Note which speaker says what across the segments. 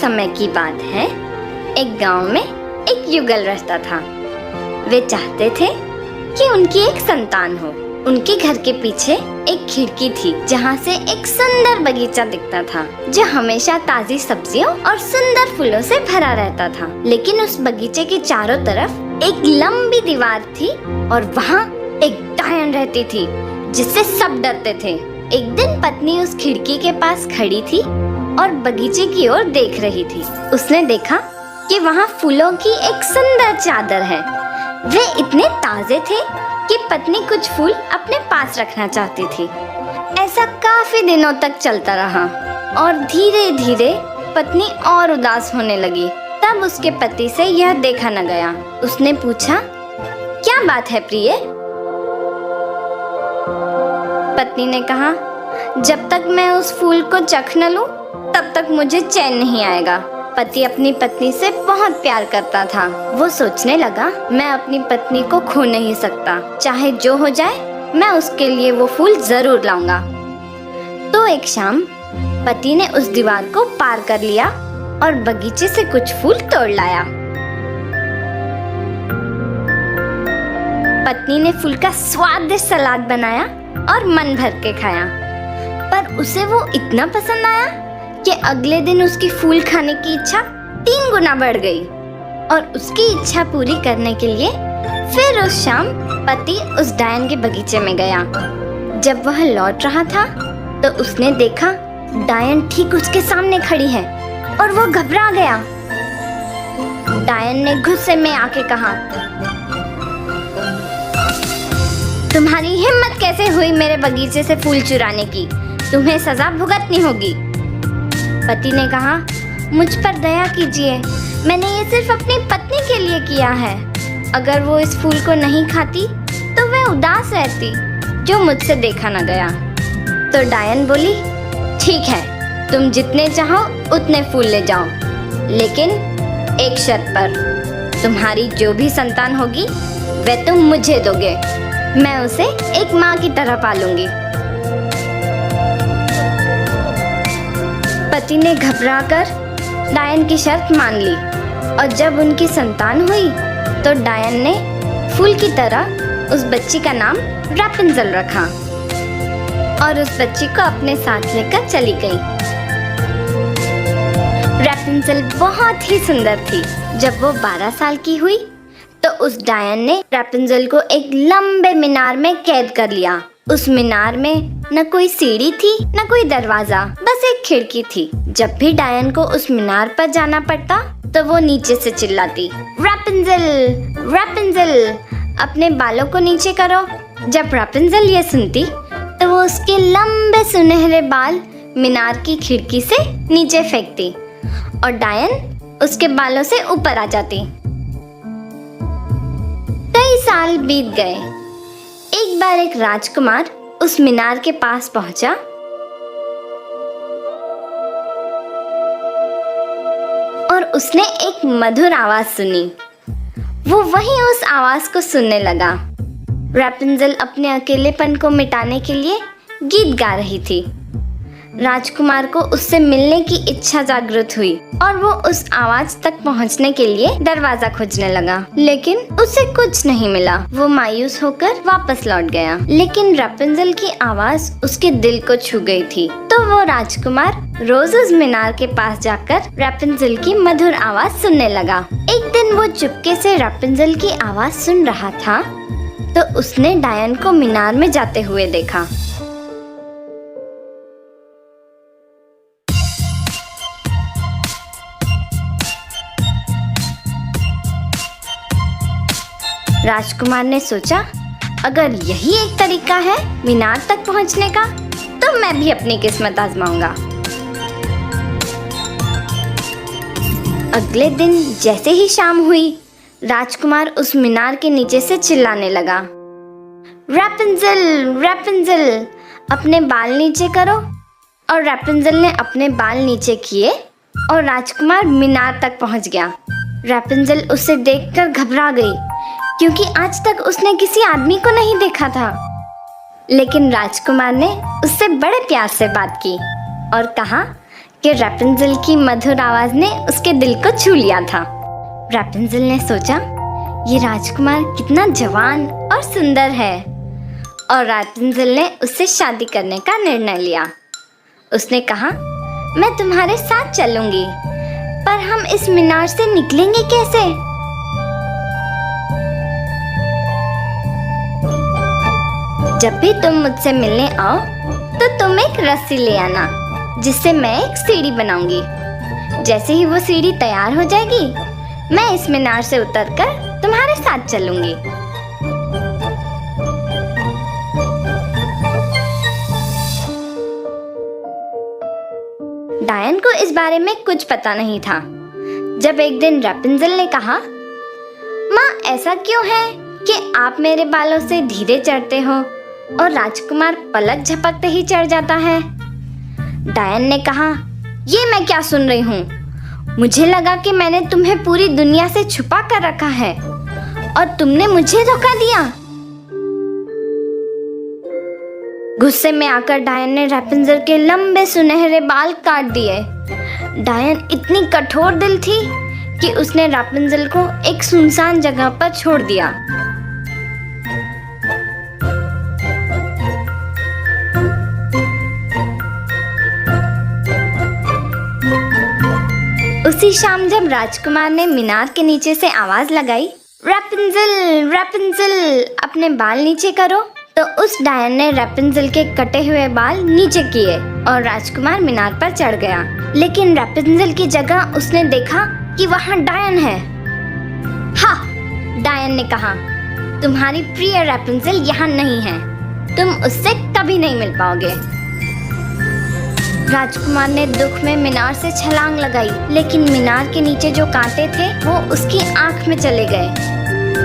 Speaker 1: समय की बात है, एक गांव में एक युगल रहता था। वे चाहते थे कि उनकी एक संतान हो। उनके घर के पीछे एक खिड़की थी जहाँ से एक सुंदर बगीचा दिखता था, जो हमेशा ताजी सब्जियों और सुंदर फूलों से भरा रहता था। लेकिन उस बगीचे के चारों तरफ एक लंबी दीवार थी और वहाँ एक डायन रहती थी जिससे सब डरते थे। एक दिन पत्नी उस खिड़की के पास खड़ी थी और बगीचे की ओर देख रही थी। उसने देखा कि वहाँ फूलों की एक सुंदर चादर है। वे इतने ताजे थे कि पत्नी कुछ फूल अपने पास रखना चाहती थी। ऐसा काफी दिनों तक चलता रहा और धीरे धीरे पत्नी और उदास होने लगी। तब उसके पति से यह देखा न गया। उसने पूछा, क्या बात है प्रिय? पत्नी ने कहा, जब तक मैं उस फूल को चख न लूं, तब तक मुझे चैन नहीं आएगा। पति अपनी पत्नी से बहुत प्यार करता था। वो सोचने लगा, मैं अपनी पत्नी को खो नहीं सकता। चाहे जो हो जाए, मैं उसके लिए वो फूल जरूर लाऊंगा। तो एक शाम पति ने उस दीवार को पार कर लिया और बगीचे से कुछ फूल तोड़ लाया। पत्नी ने फूल का स्वादिष्ट सलाद बनाया और मन भर के खाया। पर उसे वो इतना पसंद आया कि अगले दिन उसकी फूल खाने की इच्छा 3 गुना बढ़ गई और उसकी इच्छा पूरी करने के लिए फिर उस शाम पति उस डायन के बगीचे में गया। जब वह लौट रहा था तो उसने देखा डायन ठीक उसके सामने खड़ी है और वो घबरा गया। डायन ने गुस्से में आके कहा, तुम्हारी हिम्मत कैसे हुई मेरे बगीचे से फूल चुराने की? तुम्हें सजा भुगतनी होगी। पति ने कहा, मुझ पर दया कीजिए, मैंने ये सिर्फ अपनी पत्नी के लिए किया है। अगर वो इस फूल को नहीं खाती तो वह उदास रहती, जो मुझसे देखा न गया। तो डायन बोली, ठीक है, तुम जितने चाहो उतने फूल ले जाओ, लेकिन एक शर्त पर, तुम्हारी जो भी संतान होगी वह तुम मुझे दोगे। मैं उसे एक माँ की तरह पालूंगी। पति ने घबराकर डायन की शर्त मान ली और जब उनकी संतान हुई तो डायन ने फूल की तरह उस बच्ची का नाम रैपुंज़ेल रखा और उस बच्ची को अपने साथ लेकर चली गई। रैपुंज़ेल बहुत ही सुंदर थी। जब वो 12 साल की हुई तो उस डायन ने रैपुंज़ेल को एक लंबे मीनार में कैद कर लिया। उस मीनार में न कोई सीढ़ी थी न कोई दरवाजा, बस एक खिड़की थी। जब भी डायन को उस मीनार पर जाना पड़ता तो वो नीचे से चिल्लाती, रैपुंज़ेल, रैपुंज़ेल, अपने बालों को नीचे करो। जब रैपुंज़ेल ये सुनती तो वो उसके लंबे सुनहरे बाल मीनार की खिड़की से नीचे फेंकती और डायन उसके बालों से ऊपर आ जाती। कई साल बीत गए। एक बार एक राजकुमार उस मीनार के पास पहुंचा और उसने एक मधुर आवाज सुनी। वो वहीं उस आवाज को सुनने लगा। रैपुंज़ेल अपने अकेलेपन को मिटाने के लिए गीत गा रही थी। राजकुमार को उससे मिलने की इच्छा जागृत हुई और वो उस आवाज तक पहुंचने के लिए दरवाजा खोजने लगा, लेकिन उसे कुछ नहीं मिला। वो मायूस होकर वापस लौट गया, लेकिन रैपुंज़ेल की आवाज उसके दिल को छू गई थी। तो वो राजकुमार रोज उस मीनार के पास जाकर रैपुंज़ेल की मधुर आवाज सुनने लगा। एक दिन वो चुपके से रैपुंज़ेल की आवाज सुन रहा था तो उसने डायन को मीनार में जाते हुए देखा। राजकुमार ने सोचा, अगर यही एक तरीका है मीनार तक पहुंचने का तो मैं भी अपनी किस्मत आजमाऊंगा। अगले दिन जैसे ही शाम हुई, राजकुमार उस मीनार के नीचे से चिल्लाने लगा, रैपुंज़ेल, रैपुंज़ेल, अपने बाल नीचे करो। और रैपुंज़ेल ने अपने बाल नीचे किए और राजकुमार मीनार तक पहुंच गया। रैपुंज़ेल उसे देखकर घबरा गई, क्योंकि आज तक उसने किसी आदमी को नहीं देखा था। लेकिन राजकुमार ने उससे बड़े प्यार से बात की और कहा कि रैपुंज़ेल की मधुर आवाज ने उसके दिल को छू लिया था। रैपुंज़ेल ने सोचा, ये राजकुमार कितना जवान और सुंदर है, और रैपुंज़ेल ने उससे शादी करने का निर्णय लिया। उसने कहा, मैं तुम्हारे साथ चलूंगी, पर हम इस मीनार से निकलेंगे कैसे? जब भी तुम मुझसे मिलने आओ तो तुम एक रस्सी ले आना, जिससे मैं एक सीढ़ी बनाऊंगी। जैसे ही वो सीढ़ी तैयार हो जाएगी, मैं इस मीनार से उतरकर तुम्हारे साथ चलूंगी। डायन को इस बारे में कुछ पता नहीं था। जब एक दिन रैपुंज़ेल ने कहा, माँ, ऐसा क्यों है कि आप मेरे बालों से धीरे चढ़ते हो और राजकुमार पलक झपकते ही चढ़ जाता है? डायन ने कहा, ये मैं क्या सुन रही हूँ? मुझे लगा कि मैंने तुम्हें पूरी दुनिया से छुपा कर रखा है और तुमने मुझे धोखा दिया। गुस्से में आकर डायन ने रैपुंज़ेल के लंबे सुनहरे बाल काट दिए। डायन इतनी कठोर दिल थी कि उसने रैपुंज़ेल को एक सुनसान जगह पर छोड़ दिया। उसी शाम जब राजकुमार ने मीनार के नीचे से आवाज लगाई, रैपुंज़ेल, रैपुंज़ेल, अपने बाल नीचे करो, तो उस डायन ने रैपुंज़ेल के कटे हुए बाल नीचे किए और राजकुमार मीनार पर चढ़ गया। लेकिन रैपुंज़ेल की जगह उसने देखा कि वहाँ डायन है। हा! डायन ने कहा, तुम्हारी प्रिय रैपुंज़ेल यहाँ नहीं है, तुम उससे कभी नहीं मिल पाओगे। राजकुमार ने दुख में मीनार से छलांग लगाई, लेकिन मीनार के नीचे जो कांटे थे वो उसकी आंख में चले गए।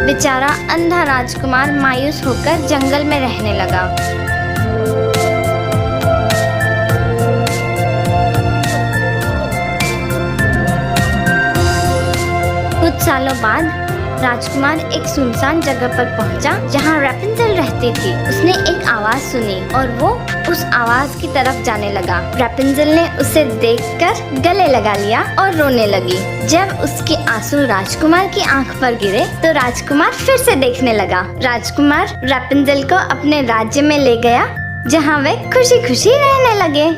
Speaker 1: बेचारा अंधा राजकुमार मायूस होकर जंगल में रहने लगा। कुछ सालों बाद राजकुमार एक सुनसान जगह पर पहुंचा जहां रैपुंज़ेल रहती थी। उसने एक आवाज सुनी और वो उस आवाज की तरफ जाने लगा। रैपुंज़ेल ने उसे देखकर गले लगा लिया और रोने लगी। जब उसके आंसू राजकुमार की आंख पर गिरे तो राजकुमार फिर से देखने लगा। राजकुमार रैपुंज़ेल को अपने राज्य में ले गया, जहाँ वे खुशी खुशी रहने लगे।